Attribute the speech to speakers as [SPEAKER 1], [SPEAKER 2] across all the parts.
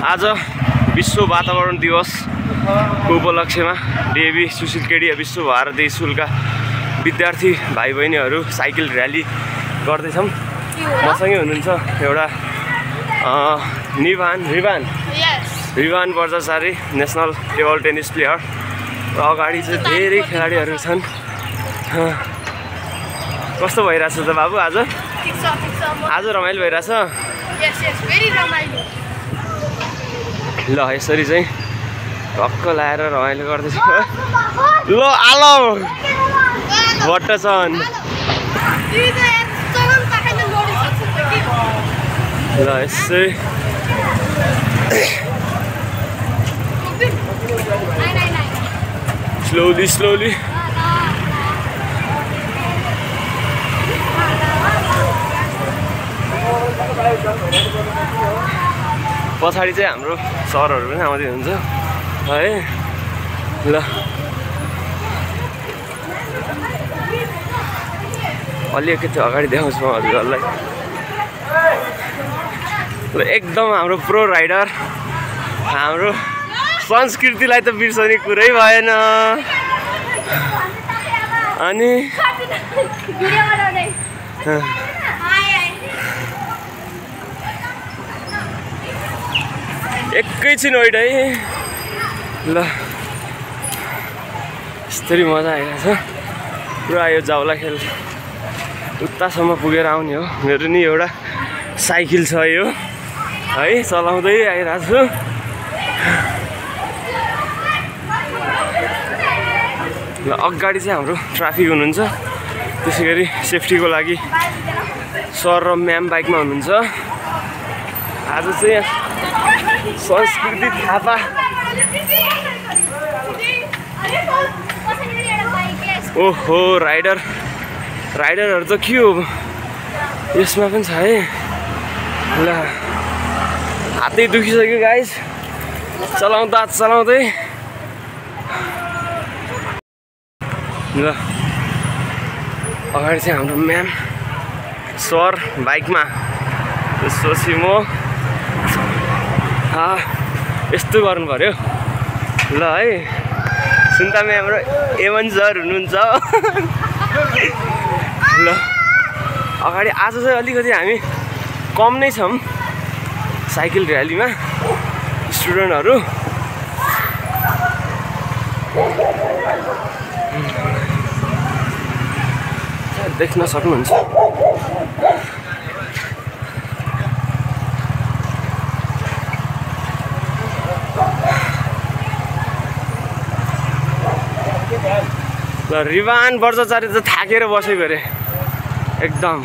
[SPEAKER 1] आज विश्व वातावरण दिवसको उपलक्ष्यमा डिएभी सुशील केडिया विश्व भारती स्कुलका विद्यार्थी भाइ बहिनीहरू साइकल र्याली गर्दैछौँ। मसँगै हुनुहुन्छ एउटा रिभान बर्जाचारी नेसनल टेबल टेनिस प्लेयर र अगाडि चाहिँ धेरै खेलाडीहरू छन्। कस्तो भइरहेछ त बाबु आज? आज रमाइलो भइरहेछ? ल यसरी चाहिँ ढक्क लाएर रमाइलो गर्दैछ। ल आलो भट्टछन्। ल यसै स्लोली पछाडि चाहिँ हाम्रो सरहरू पनि आउँदै हुन्छ है। ल अलिकति अगाडि देखाउँछु म हजुरहरूलाई। ल एकदम हाम्रो प्रो राइडर, हाम्रो संस्कृतिलाई त बिर्सने कुरै भएन। अनि एकैछिन वेट है। ल यस्तरी मजा आइरहेछ पुरा। यो जाउला खेल उतासम्म पुगेर आउने हो। मेरो नि एउटा साइकल छ यो है, चलाउँदै आइरहेको छु। ल अगाडि चाहिँ हाम्रो ट्राफिक हुनुहुन्छ, त्यसै गरी सेफ्टीको लागि सर र म्याम बाइकमा हुनुहुन्छ। आज चाहिँ संस्कृति थापा ओहो राइडरहरू त के हो यसमा पनि छ है। ल हातै दुखिसक्यो गाइस चलाउँदै। ल अगाडि चाहिँ हाम्रो म्याम सर बाइकमा, त्यसपछि म यस्तो गर्नु पर्यो। ल है सुन्तामे हाम्रो एवन सर हुनुहुन्छ। ल अगाडि आज चाहिँ अलिकति हामी कम नै छौँ साइकल र्यालीमा स्टुडेन्टहरू। देख्न सक्नुहुन्छ ल रिभान बर्जाचारी त थाकेर बसेको अरे एकदम।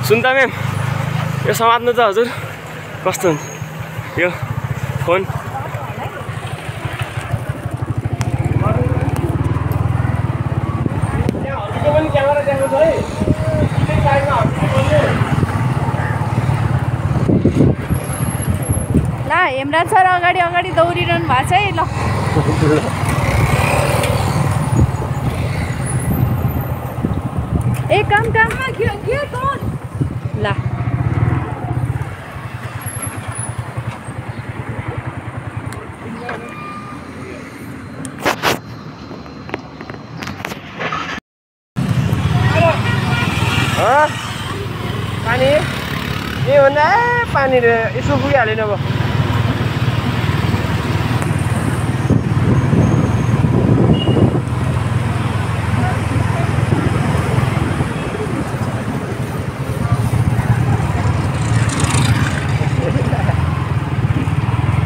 [SPEAKER 1] सुन्ता म्याम यो समात्नु त हजुर कस्तो हुन्छ यो फोन?
[SPEAKER 2] ल हेमराज सर अगाडि दौडिरहनु भएको छ है। ल ए काममा ल
[SPEAKER 1] पानी के भन्दा पानी यसो पुगिहालेन अब।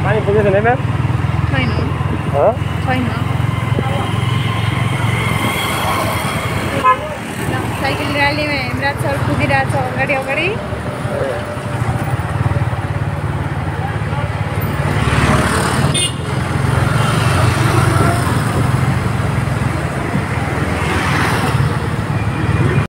[SPEAKER 1] पानी पुगेको छैन म्याम?
[SPEAKER 2] छैन। साइकल र्यालीमा हेमराज सर कुदिरहेको छ अगाडि।